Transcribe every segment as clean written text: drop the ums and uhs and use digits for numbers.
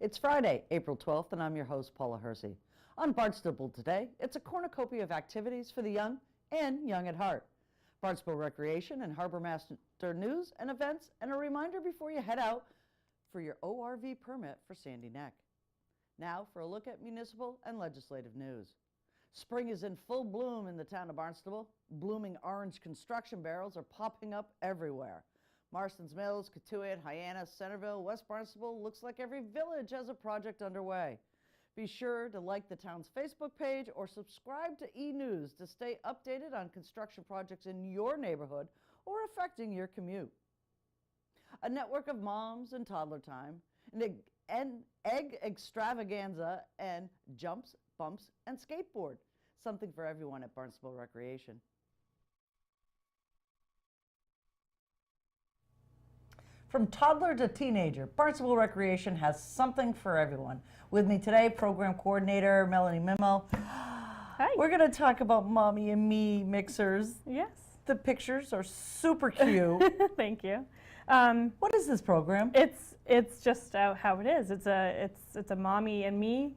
It's Friday, April 12th, and I'm your host, Paula Hersey. On Barnstable Today, it's a cornucopia of activities for the young and young at heart. Barnstable Recreation and Harbor Master news and events, and a reminder before you head out for your ORV permit for Sandy Neck. Now for a look at municipal and legislative news. Spring is in full bloom in the town of Barnstable. Blooming orange construction barrels are popping up everywhere. Marston's Mills, Cotuit, Hyannis, Centerville, West Barnstable, looks like every village has a project underway. Be sure to like the town's Facebook page or subscribe to e-news to stay updated on construction projects in your neighborhood or affecting your commute. A network of moms and toddler time, an egg extravaganza, and jumps, bumps, and skateboard. Something for everyone at Barnstable Recreation. From toddler to teenager, Barnstable Recreation has something for everyone. With me today, program coordinator Melanie Mimo. Hi. We're going to talk about Mommy and Me mixers. Yes. The pictures are super cute. Thank you. What is this program? It's just how it is. It's a Mommy and Me,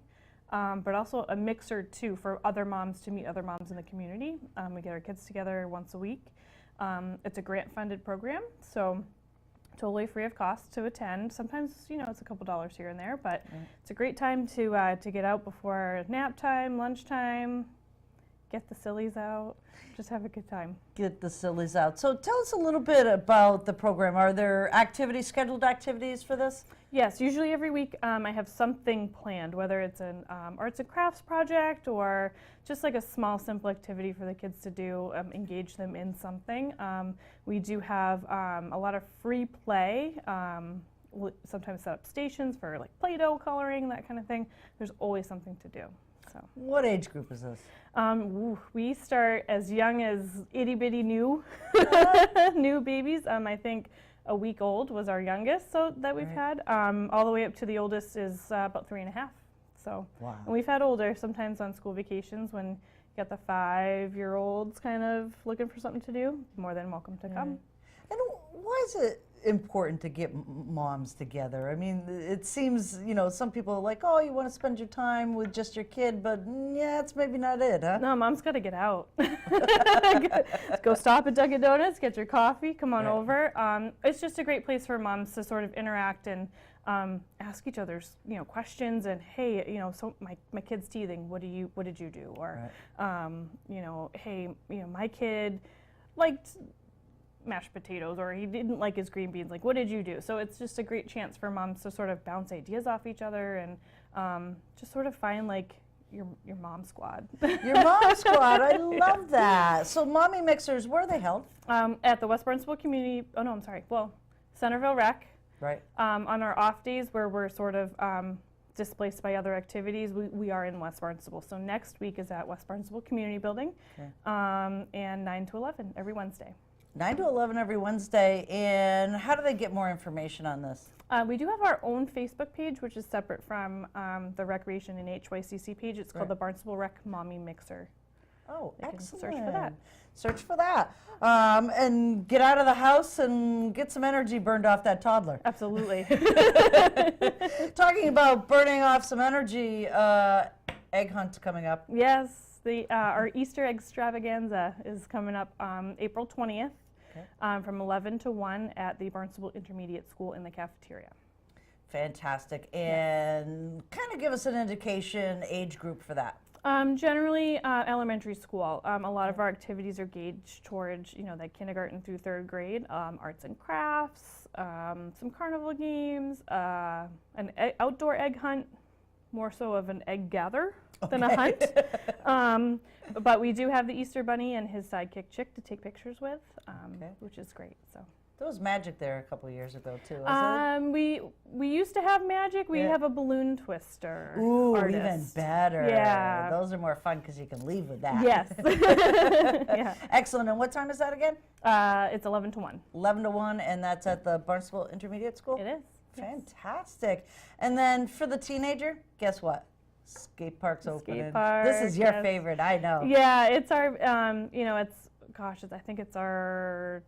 but also a mixer too for other moms to meet other moms in the community. We get our kids together once a week. It's a grant-funded program, so totally free of cost to attend. Sometimes, it's a couple dollars here and there, but it's a great time to get out before nap time, lunchtime, get the sillies out, just have a good time. Get the sillies out. So tell us a little bit about the program. Are there scheduled activities for this? Yes, usually every week I have something planned, whether it's an arts and crafts project or just like a small, simple activity for the kids to do, engage them in something. We do have a lot of free play. We'll sometimes set up stations for like Play-Doh coloring, that kind of thing. There's always something to do. So. What age group is this? We start as young as itty-bitty new babies. I think a week old was our youngest that we've had. All the way up to the oldest is about 3.5. So, wow. And we've had older sometimes on school vacations when you got the 5-year-olds kind of looking for something to do. More than welcome to come. And why is it important to get moms together? I mean, it seems, some people are like, oh, you want to spend your time with just your kid, but yeah, it's maybe not it, huh? No, mom's got to get out. Go stop at Dunkin' Donuts, get your coffee, come on over. It's just a great place for moms to sort of interact and ask each other's, questions and, hey, so my kid's teething, what did you do? Or, hey, my kid liked mashed potatoes, or he didn't like his green beans, like what did you do? So it's just a great chance for moms to sort of bounce ideas off each other and just sort of find like your mom squad. Your mom squad, I love that. So Mommy Mixers, where are they held? At the West Barnstable Centerville Rec. Right. On our off days where we're sort of displaced by other activities, we are in West Barnstable. So next week is at West Barnstable Community Building, and 9 to 11 every Wednesday. 9 to 11 every Wednesday. And how do they get more information on this? We do have our own Facebook page, which is separate from the Recreation and HYCC page. It's called the Barnstable Rec Mommy Mixer. Oh, they excellent. Search for that. Search for that. And get out of the house and get some energy burned off that toddler. Absolutely. Talking about burning off some energy, egg hunt coming up. Yes, our Easter egg extravaganza is coming up April 20th. From 11 to 1 at the Barnstable Intermediate School in the cafeteria. Fantastic. And kind of give us an indication, age group for that. Generally elementary school. A lot of our activities are gauged towards, that kindergarten through 3rd grade. Arts and crafts, some carnival games, an outdoor egg hunt, more so of an egg gather than a hunt. But we do have the Easter Bunny and his sidekick Chick to take pictures with, which is great. So there was magic there a couple of years ago too, wasn't it? We used to have magic. We have a balloon twister. Ooh, artist. Even better. Yeah. Those are more fun because you can leave with that. Yes. Yeah. Excellent. And what time is that again? It's 11 to 1. 11 to 1, and that's at the Barnstable Intermediate School? It is. Fantastic. Yes. And then for the teenager, guess what? Skate park's open. Skate park, this is your favorite, I know. Yeah, it's our, I think it's our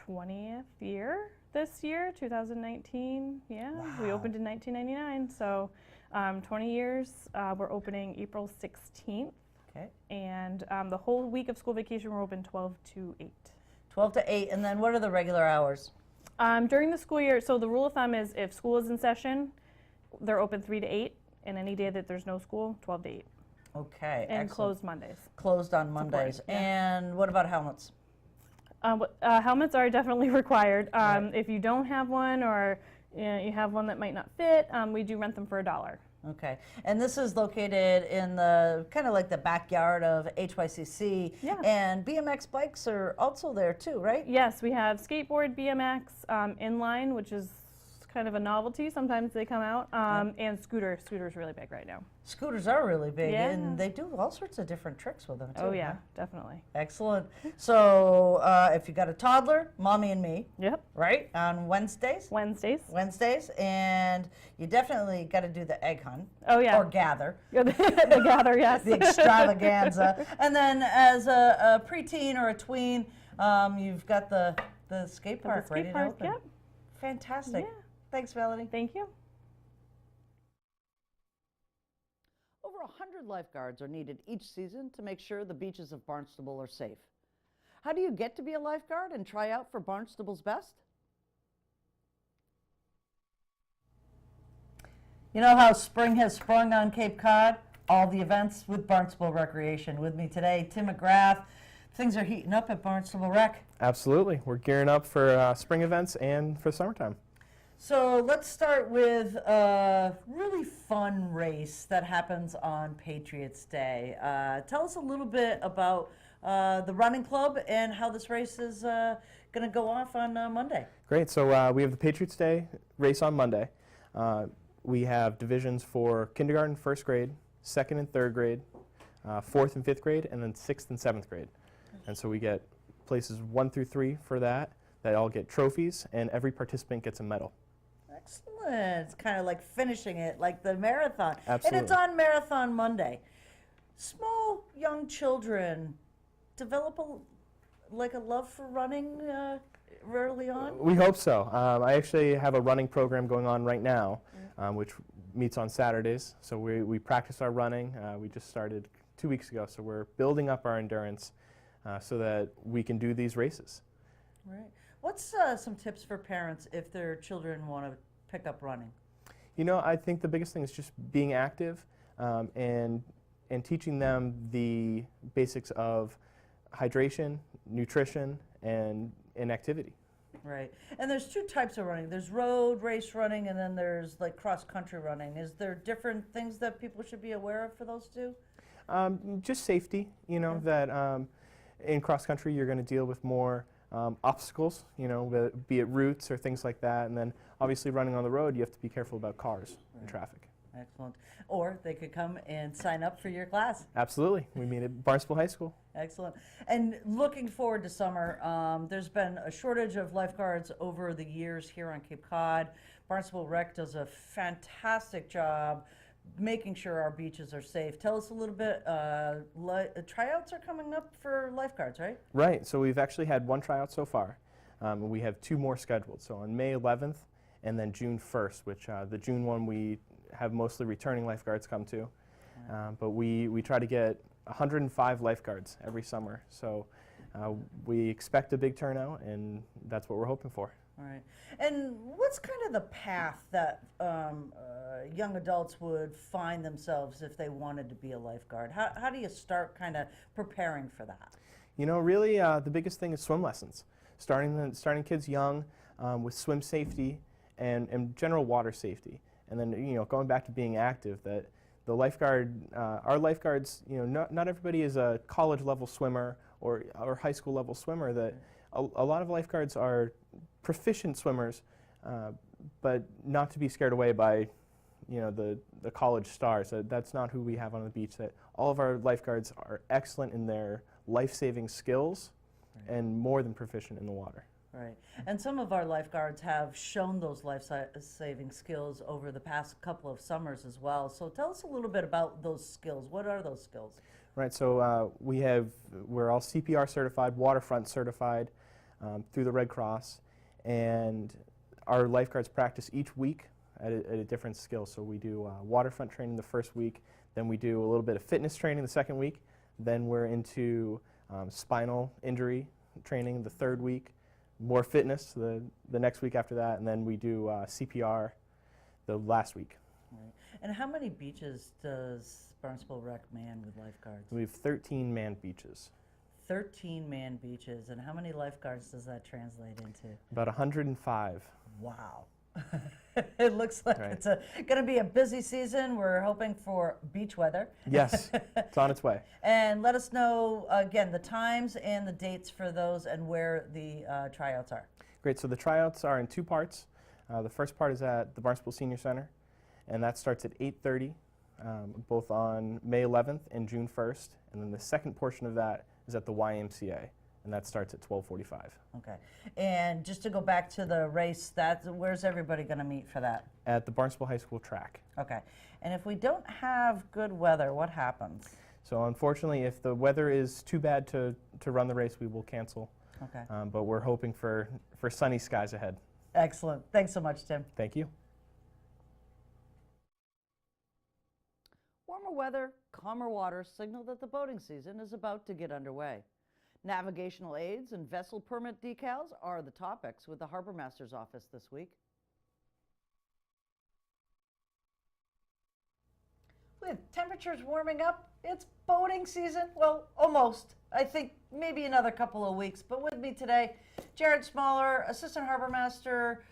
20th year this year, 2019. Yeah, we Wow. opened in 1999, so 20 years. We're opening April 16th, Okay. and the whole week of school vacation we're open 12 to 8. 12 to 8, and then what are the regular hours? During the school year, so the rule of thumb is if school is in session, they're open 3 to 8, and any day that there's no school, 12 to 8. Okay, And excellent. closed Mondays. Closed on Mondays. yeah. And what about helmets? Helmets are definitely required. Right. If you don't have one, or you have one that might not fit, we do rent them for $1. Okay, and this is located in the kind of like the backyard of HYCC. Yeah. And BMX bikes are also there too, right? Yes, we have skateboard, BMX, inline, which is kind of a novelty. Sometimes they come out, and scooter. Scooter's really big right now. Scooters are really big, Yeah. and they do all sorts of different tricks with them too. Oh yeah, huh? definitely. Excellent. So if you got a toddler, mommy and me, Yep. right, on Wednesdays, and you definitely got to do the egg hunt. Oh yeah. Or gather. The gather, yes. The extravaganza. And then as a preteen or a tween, you've got the skate park ready to open. Yep. Fantastic. Yeah. Thanks, Melanie. Thank you. Over 100 lifeguards are needed each season to make sure the beaches of Barnstable are safe. How do you get to be a lifeguard and try out for Barnstable's best? You know how spring has sprung on Cape Cod? All the events with Barnstable Recreation. With me today, Tim McGrath. Things are heating up at Barnstable Rec. Absolutely. We're gearing up for spring events and for summertime. So let's start with a really fun race that happens on Patriots Day. Tell us a little bit about the running club and how this race is going to go off on Monday. Great. So we have the Patriots Day race on Monday. We have divisions for kindergarten, first grade, second and third grade, fourth and fifth grade, and then sixth and seventh grade. And so we get places 1 through 3 for that. They all get trophies, and every participant gets a medal. Excellent. It's kind of like finishing it, like the marathon. Absolutely. And it's on Marathon Monday. Small young children develop a love for running early on? We hope so. I actually have a running program going on right now, which meets on Saturdays. So we practice our running. We just started 2 weeks ago, so we're building up our endurance so that we can do these races. Right. What's some tips for parents if their children want to pick up running? You know, I think the biggest thing is just being active and teaching them the basics of hydration, nutrition, and activity. Right. And there's 2 types of running. There's road race running, and then there's like cross-country running. Is there different things that people should be aware of for those 2? Just safety, you know, that in cross-country you're going to deal with more obstacles, you know, be it routes or things like that. And then obviously running on the road, you have to be careful about cars and traffic. Excellent. Or they could come and sign up for your class. Absolutely. We meet at Barnstable High School. Excellent. And looking forward to summer, there's been a shortage of lifeguards over the years here on Cape Cod. Barnstable Rec does a fantastic job making sure our beaches are safe. Tell us a little bit, tryouts are coming up for lifeguards, right? Right. So we've actually had 1 tryout so far. We have 2 more scheduled. So on May 11th and then June 1st, which the June one we have mostly returning lifeguards come to. But we try to get 105 lifeguards every summer. So we expect a big turnout, and that's what we're hoping for. All right. And what's kind of the path that young adults would find themselves if they wanted to be a lifeguard? How do you start kind of preparing for that? You know, really the biggest thing is swim lessons. Starting kids young with swim safety and general water safety. And then, you know, going back to being active, that the lifeguard, our lifeguards, you know, not everybody is a college level swimmer or high school level swimmer. That a lot of lifeguards are proficient swimmers, but not to be scared away by, you know, the college stars. That's not who we have on the beach. That all of our lifeguards are excellent in their life-saving skills and more than proficient in the water. Right. And some of our lifeguards have shown those life-saving skills over the past couple of summers as well. So tell us a little bit about those skills. What are those skills? Right, so we're all CPR certified, waterfront certified through the Red Cross, and our lifeguards practice each week at a different skill. So we do waterfront training the first week, then we do a little bit of fitness training the second week, then we're into spinal injury training the third week, more fitness the next week after that, and then we do CPR the last week. Right. And how many beaches does Barnstable Rec man with lifeguards? We have 13 manned beaches. 13 manned beaches, and how many lifeguards does that translate into? About 105. Wow. It looks like Right. it's going to be a busy season. We're hoping for beach weather. Yes, it's on its way. And let us know, again, the times and the dates for those and where the tryouts are. Great, so the tryouts are in two parts. The first part is at the Barnstable Senior Center, and that starts at 8:30, both on May 11th and June 1st. And then the second portion of that is at the YMCA, and that starts at 12:45. Okay. And just to go back to the race, where's everybody going to meet for that? At the Barnstable High School track. Okay. And if we don't have good weather, what happens? So unfortunately, if the weather is too bad to run the race, we will cancel. Okay. But we're hoping for sunny skies ahead. Excellent. Thanks so much, Tim. Thank you. Warmer weather, calmer waters signal that the boating season is about to get underway. Navigational aids and vessel permit decals are the topics with the Harbor Master's office this week. With temperatures warming up, it's boating season. Well, almost. I think maybe another couple of weeks. But with me today, Jared Smaller, Assistant Harbor Master.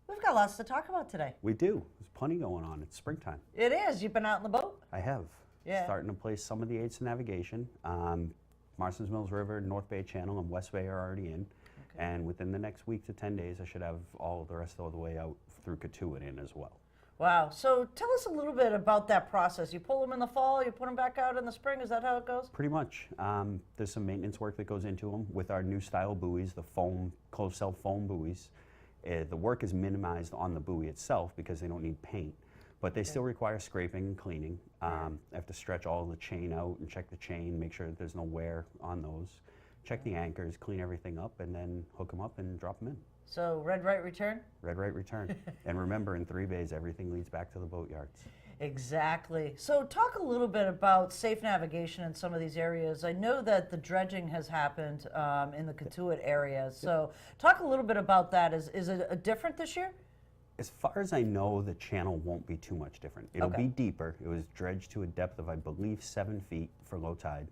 We've got lots to talk about today. We do. There's plenty going on. It's springtime. It is. You've been out in the boat? I have. Yeah. Starting to place some of the aids to navigation. Marston's Mills River, North Bay Channel, and West Bay are already in. Okay. And within the next week to 10 days, I should have all the rest of the way out through Katuitt in as well. Wow. So tell us a little bit about that process. You pull them in the fall, you put them back out in the spring. Is that how it goes? Pretty much. There's some maintenance work that goes into them with our new style buoys, the foam, closed cell foam buoys. The work is minimized on the buoy itself because they don't need paint, but they still require scraping and cleaning. I have to stretch all the chain out and check the chain, make sure that there's no wear on those, check the anchors, clean everything up, and then hook them up and drop them in. So red, right, return? Red, right, return. And remember, in 3 bays, everything leads back to the boat yards. Exactly. So talk a little bit about safe navigation in some of these areas. I know that the dredging has happened in the Katuitt area. So talk a little bit about that. Is it different this year? As far as I know, the channel won't be too much different. It'll Okay. be deeper. It was dredged to a depth of, I believe, 7 feet for low tide.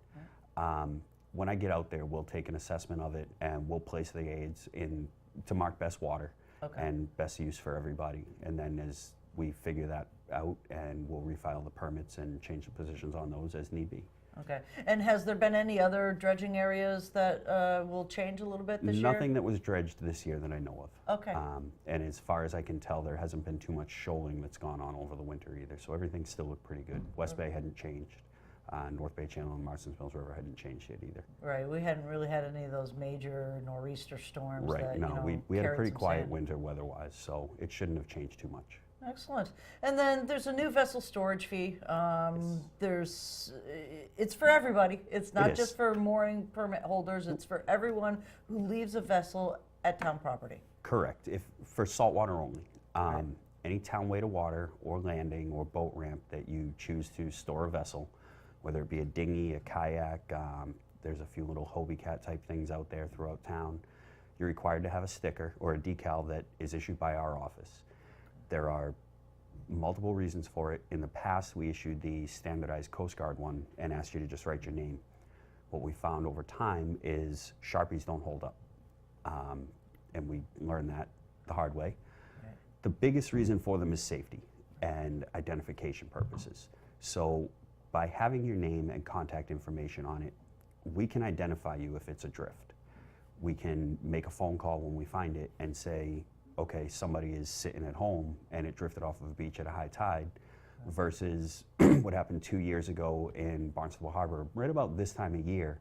When I get out there, we'll take an assessment of it and we'll place the aids in to mark best water and best use for everybody. And then as we figure that out, and we'll refile the permits and change the positions on those as need be. Okay. And has there been any other dredging areas that will change a little bit this year? Nothing that was dredged this year that I know of. Okay. And as far as I can tell, there hasn't been too much shoaling that's gone on over the winter either. So everything still looked pretty good. West Bay hadn't changed. North Bay Channel and Marston's Mills River hadn't changed yet either. Right. We hadn't really had any of those major nor'easter storms. Right. That, No, you know, we had a carried pretty some quiet sand. winter weather-wise, so it shouldn't have changed too much. Excellent. And then there's a new vessel storage fee. It's for everybody. It's not is. just for mooring permit holders. It's for everyone who leaves a vessel at town property. Correct. If for saltwater only. Any town way to water or landing or boat ramp that you choose to store a vessel, whether it be a dinghy, a kayak, there's a few little Hobie Cat type things out there throughout town. You're required to have a sticker or a decal that is issued by our office. There are multiple reasons for it. In the past, we issued the standardized Coast Guard one and asked you to just write your name. What we found over time is Sharpies don't hold up. And we learned that the hard way. Right. The biggest reason for them is safety and identification purposes. So by having your name and contact information on it, we can identify you if it's adrift. We can make a phone call when we find it and say, okay, somebody is sitting at home and it drifted off of a beach at a high tide, versus what happened 2 years ago in Barnstable Harbor, right about this time of year.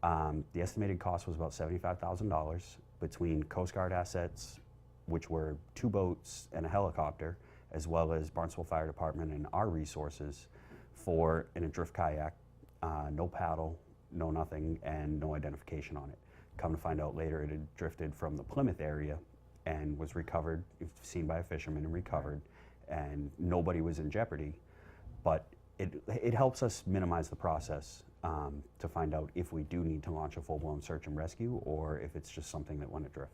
The estimated cost was about $75,000 between Coast Guard assets, which were 2 boats and a helicopter, as well as Barnstable Fire Department and our resources for an adrift kayak, no paddle, no nothing, and no identification on it. Come to find out later, it had drifted from the Plymouth area and was recovered, seen by a fisherman and recovered, and nobody was in jeopardy. But it helps us minimize the process to find out if we do need to launch a full-blown search and rescue or if it's just something that went adrift.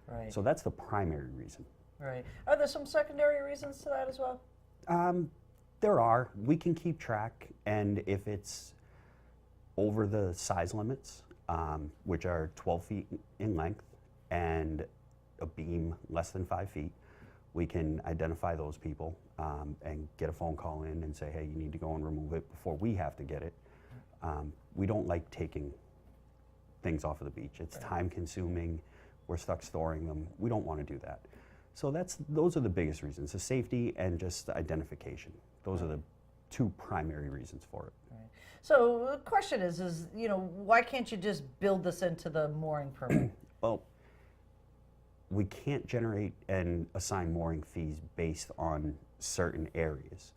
Right. So that's the primary reason. Right. Are there some secondary reasons to that as well? There are. We can keep track, and if it's over the size limits, which are 12 feet in length and a beam less than 5 feet, we can identify those people and get a phone call in and say, hey, you need to go and remove it before we have to get it. We don't like taking things off of the beach. It's time consuming. We're stuck storing them. We don't want to do that. So those are the biggest reasons, the safety and just the identification. Those are the two primary reasons for it. Right. So the question is, why can't you just build this into the mooring permit? Well, we can't generate and assign mooring fees based on certain areas,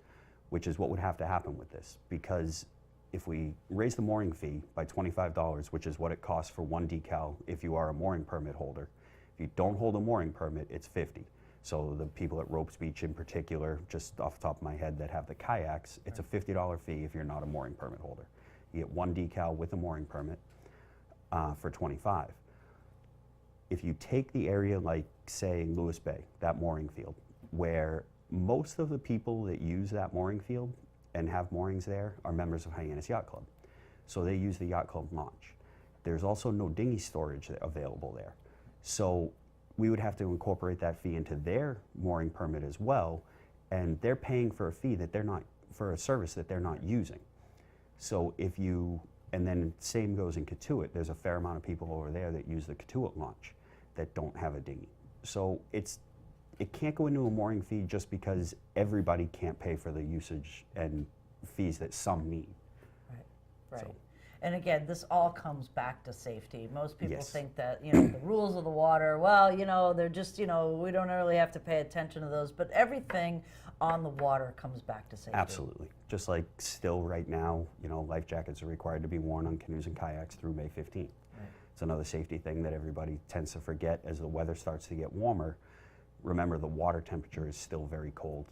which is what would have to happen with this. Because if we raise the mooring fee by $25, which is what it costs for one decal if you are a mooring permit holder, if you don't hold a mooring permit, it's $50. So the people at Ropes Beach in particular, just off the top of my head that have the kayaks, it's a $50 fee if you're not a mooring permit holder. You get one decal with a mooring permit for $25. If you take the area like, say, Lewis Bay, that mooring field, where most of the people that use that mooring field and have moorings there are members of Hyannis Yacht Club. So they use the Yacht Club launch. There's also no dinghy storage available there. So we would have to incorporate that fee into their mooring permit as well, and they're paying for a fee that they're not, for a service that they're not using. So if you, and then same goes in Katuitt, there's a fair amount of people over there that use the Katuitt launch that don't have a dinghy. So it can't go into a mooring fee just because everybody can't pay for the usage and fees that some need. Right, right. So. And again, this all comes back to safety. Most people Yes. think that, the rules of the water, well, they're just, we don't really have to pay attention to those, but everything on the water comes back to safety. Absolutely. Just like still right now, life jackets are required to be worn on canoes and kayaks through May 15th. Right. It's another safety thing that everybody tends to forget as the weather starts to get warmer. Remember, the water temperature is still very cold.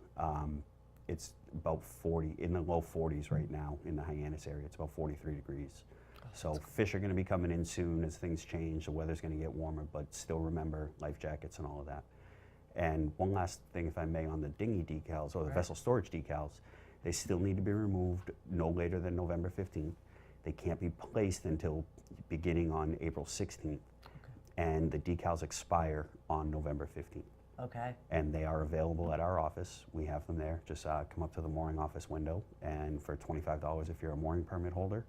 It's about 40, in the low 40s right now in the Hyannis area. It's about 43 degrees. So fish are going to be coming in soon as things change. The weather's going to get warmer, but still remember life jackets and all of that. And one last thing, if I may, on the dinghy decals or the vessel storage decals, they still need to be removed no later than November 15th. They can't be placed until beginning on April 16th. And the decals expire on November 15th. Okay. And they are available at our office. We have them there. Just come up to the mooring office window, and for $25 if you're a mooring permit holder,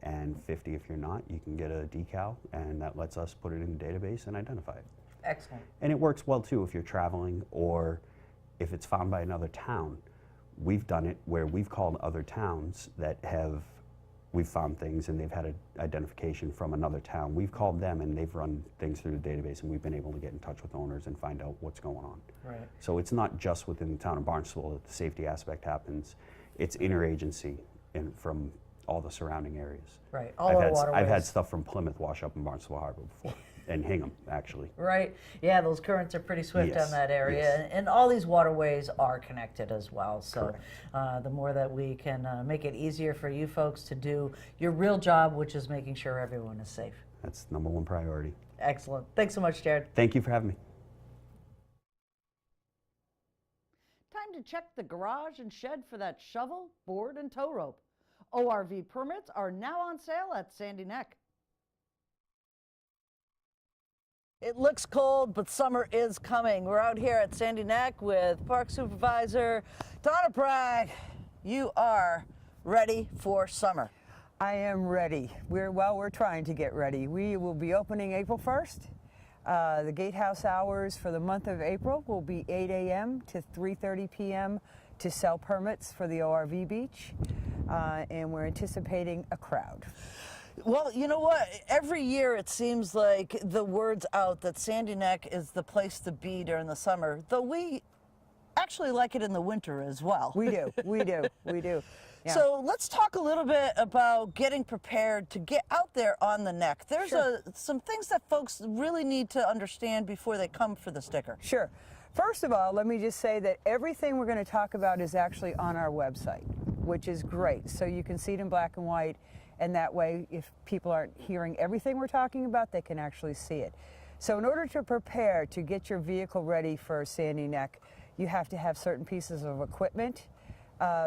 and $50 if you're not, you can get a decal, and that lets us put it in the database and identify it. Excellent. And it works well too if you're traveling or if it's found by another town. We've done it where we've called other towns that we've found things and they've had an identification from another town. We've called them and they've run things through the database, and we've been able to get in touch with owners and find out what's going on. Right. So it's not just within the town of Barnstable that the safety aspect happens. It's interagency and from all the surrounding areas. Right. All our waterways. I've had stuff from Plymouth wash up in Barnstable Harbor before, and Hingham, actually. Right. Yeah, those currents are pretty swift Yes, on that area. yes. And all these waterways are connected as well. So Correct. the more that we can make it easier for you folks to do your real job, which is making sure everyone is safe. That's #1 priority. Excellent. Thanks so much, Jared. Thank you for having me. Time to check the garage and shed for that shovel, board, and tow rope. ORV permits are now on sale at Sandy Neck. It looks cold, but summer is coming. We're out here at Sandy Neck with Park Supervisor Donna Bragg. You are ready for summer. I am ready. We're trying to get ready. We will be opening April 1st. The gatehouse hours for the month of April will be 8 a.m. to 3:30 p.m. to sell permits for the ORV beach, and we're anticipating a crowd. Well, you know what? Every year it seems like the word's out that Sandy Neck is the place to be during the summer, though we actually like it in the winter as well. We do, we do, we do. Yeah. So let's talk a little bit about getting prepared to get out there on the neck. There's some things that folks really need to understand before they come for the sticker. Sure. First of all, let me just say that everything we're going to talk about is actually on our website, which is great. So you can see it in black and white, and that way, if people aren't hearing everything we're talking about, they can actually see it. So in order to prepare to get your vehicle ready for sandy neck, you have to have certain pieces of equipment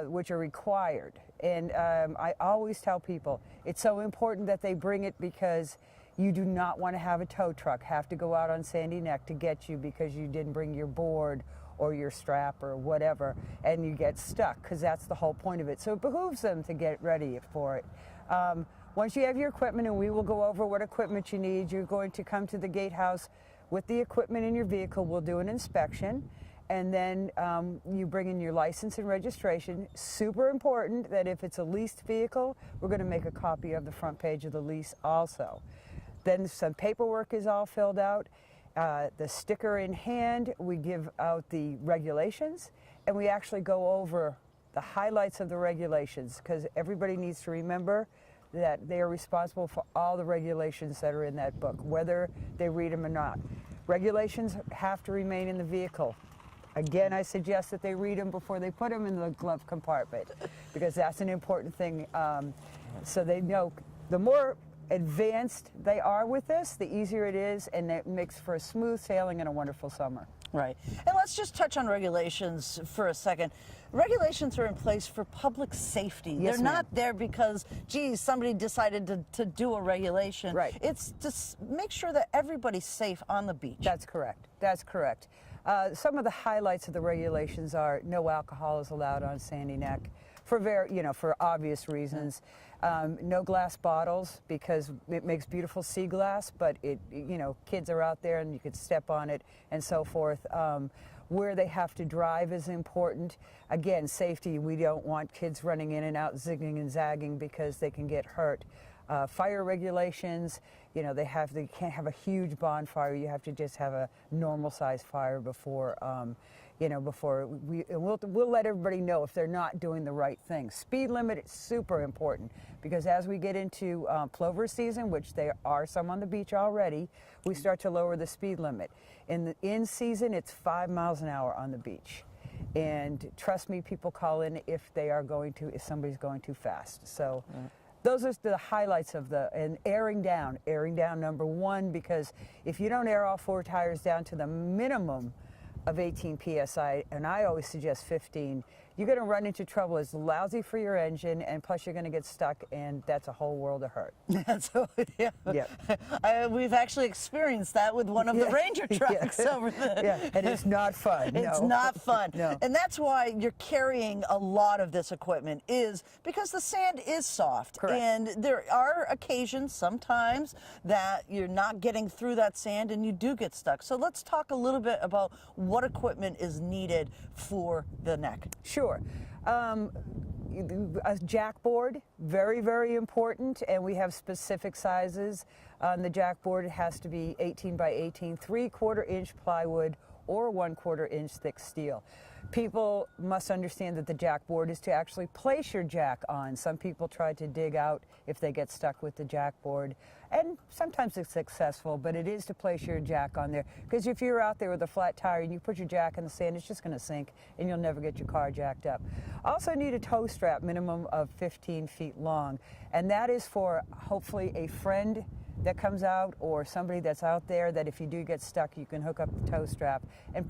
which are required. And I always tell people it's so important that they bring it, because you do not want to have a tow truck have to go out on sandy neck to get you because you didn't bring your board or your strap or whatever, and you get stuck, because that's the whole point of it. So it behooves them to get ready for it. Once you have your equipment, and we will go over what equipment you need, you're going to come to the gatehouse with the equipment in your vehicle. We'll do an inspection, and then you bring in your license and registration. Super important that if it's a leased vehicle, we're going to make a copy of the front page of the lease also. Then some paperwork is all filled out. The sticker in hand, we give out the regulations, and we actually go over the highlights of the regulations, because everybody needs to remember that they are responsible for all the regulations that are in that book, whether they read them or not. Regulations have to remain in the vehicle. Again, I suggest that they read them before they put them in the glove compartment, because that's an important thing. So they know the more advanced they are with this, the easier it is, and it makes for a smooth sailing and a wonderful summer. Right. And let's just touch on regulations for a second. Regulations are in place for public safety. Yes, They're not there because, geez, somebody decided to do a regulation. Right. It's to make sure that everybody's safe on the beach. That's correct. That's correct. Some of the highlights of the regulations are no alcohol is allowed on sandy neck for obvious reasons. No glass bottles, because it makes beautiful sea glass, but kids are out there and you could step on it and so forth. Where they have to drive is important. Again, safety, we don't want kids running in and out, zigging and zagging, because they can get hurt. Fire regulations, they can't have a huge bonfire. You have to just have a normal sized fire before we'll let everybody know if they're not doing the right thing. Speed limit is super important, because as we get into plover season, which there are some on the beach already, we start to lower the speed limit. In season, it's 5 miles an hour on the beach. And trust me, people call in if somebody's going too fast. So those are the highlights of and airing down number one, because if you don't air all 4 tires down to the minimum of 18 psi, and I always suggest 15, you're going to run into trouble. It's lousy for your engine, and plus you're going to get stuck, and that's a whole world of hurt. We've actually experienced that with one of the Ranger trucks over there. Yeah, and it's not fun. It's not fun. No. And that's why you're carrying a lot of this equipment, is because the sand is soft. Correct. And there are occasions, sometimes, that you're not getting through that sand and you do get stuck. So let's talk a little bit about what equipment is needed for the neck. Sure. A jackboard, very, very important, and we have specific sizes. On the jackboard, it has to be 18 by 18, 3/4 inch plywood or 1/4 inch thick steel. People must understand that the jackboard is to actually place your jack on. Some people try to dig out if they get stuck with the jackboard, and sometimes it's successful, but it is to place your jack on there, because if you're out there with a flat tire and you put your jack in the sand, it's just going to sink and you'll never get your car jacked up. Also need a tow strap, minimum of 15 feet long, and that is for hopefully a friend that comes out, or somebody that's out there, that if you do get stuck, you can hook up the tow strap and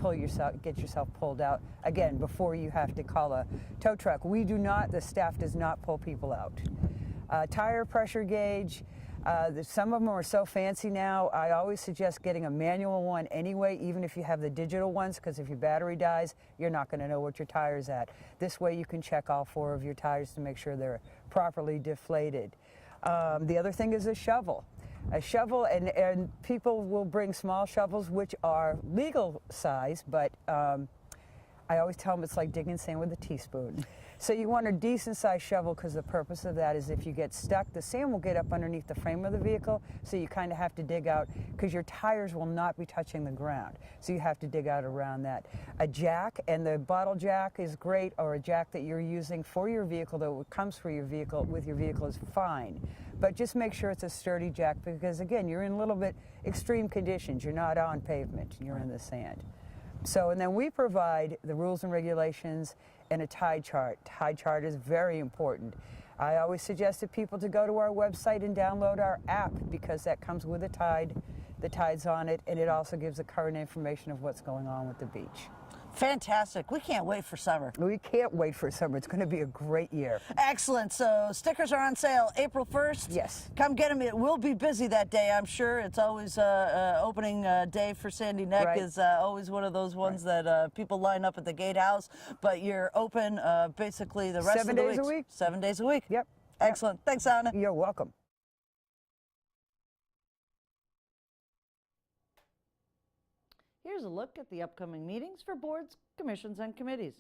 get yourself pulled out, again, before you have to call a tow truck. The staff does not pull people out. Tire pressure gauge, some of them are so fancy now. I always suggest getting a manual one anyway, even if you have the digital ones, because if your battery dies, you're not going to know what your tire's at. This way you can check all 4 of your tires to make sure they're properly deflated. The other thing is a shovel. A shovel, and people will bring small shovels, which are legal size, but I always tell them it's like digging sand with a teaspoon. So you want a decent sized shovel because the purpose of that is if you get stuck, the sand will get up underneath the frame of the vehicle, so you kind of have to dig out because your tires will not be touching the ground. So you have to dig out around that. A jack, and the bottle jack is great, or a jack that you're using for your vehicle that comes for your vehicle with your vehicle is fine. But just make sure it's a sturdy jack because again, you're in a little bit extreme conditions. You're not on pavement, you're in the sand. So, and then we provide the rules and regulations and a tide chart. Tide chart is very important. I always suggest to people to go to our website and download our app because that comes with a tide. The tide's on it, and it also gives the current information of what's going on with the beach. Fantastic. We can't wait for summer. We can't wait for summer. It's going to be a great year. Excellent. So stickers are on sale April 1st. Yes. Come get them. It will be busy that day, I'm sure. It's always opening day for Sandy Neck Right. is always one of those ones that people line up at the gatehouse. But you're open basically the rest 7 of the days a weeks. week. 7 days a week. Yep. Excellent. Thanks, Anna. You're welcome. Here's a look at the upcoming meetings for boards, commissions, and committees.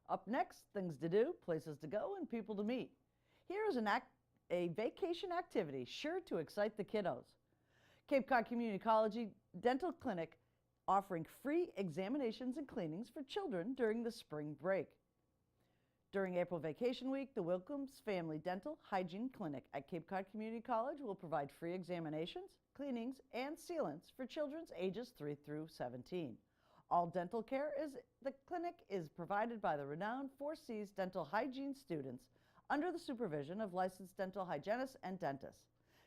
Up next, things to do, places to go, and people to meet. Here is a vacation activity sure to excite the kiddos. Cape Cod Community College Dental Clinic offering free examinations and cleanings for children during the spring break. During April Vacation Week, the Wilkins Family Dental Hygiene Clinic at Cape Cod Community College will provide free examinations, cleanings, and sealants for children ages 3 through 17. All dental care the clinic is provided by the renowned 4Cs dental hygiene students under the supervision of licensed dental hygienists and dentists.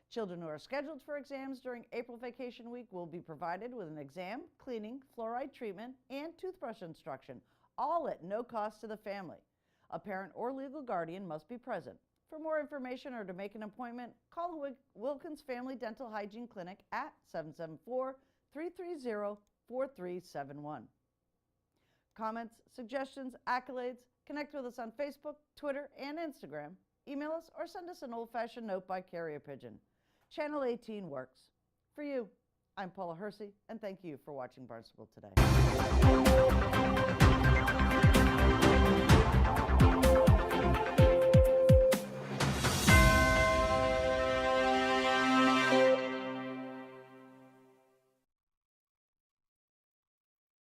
Children who are scheduled for exams during April Vacation Week will be provided with an exam, cleaning, fluoride treatment, and toothbrush instruction, all at no cost to the family. A parent or legal guardian must be present. For more information or to make an appointment, call the Wilkins Family Dental Hygiene Clinic at 774-330-4371. Comments, suggestions, accolades, connect with us on Facebook, Twitter, and Instagram. Email us or send us an old-fashioned note by carrier pigeon. Channel 18 works. For you, I'm Paula Hersey, and thank you for watching Barnstable Today.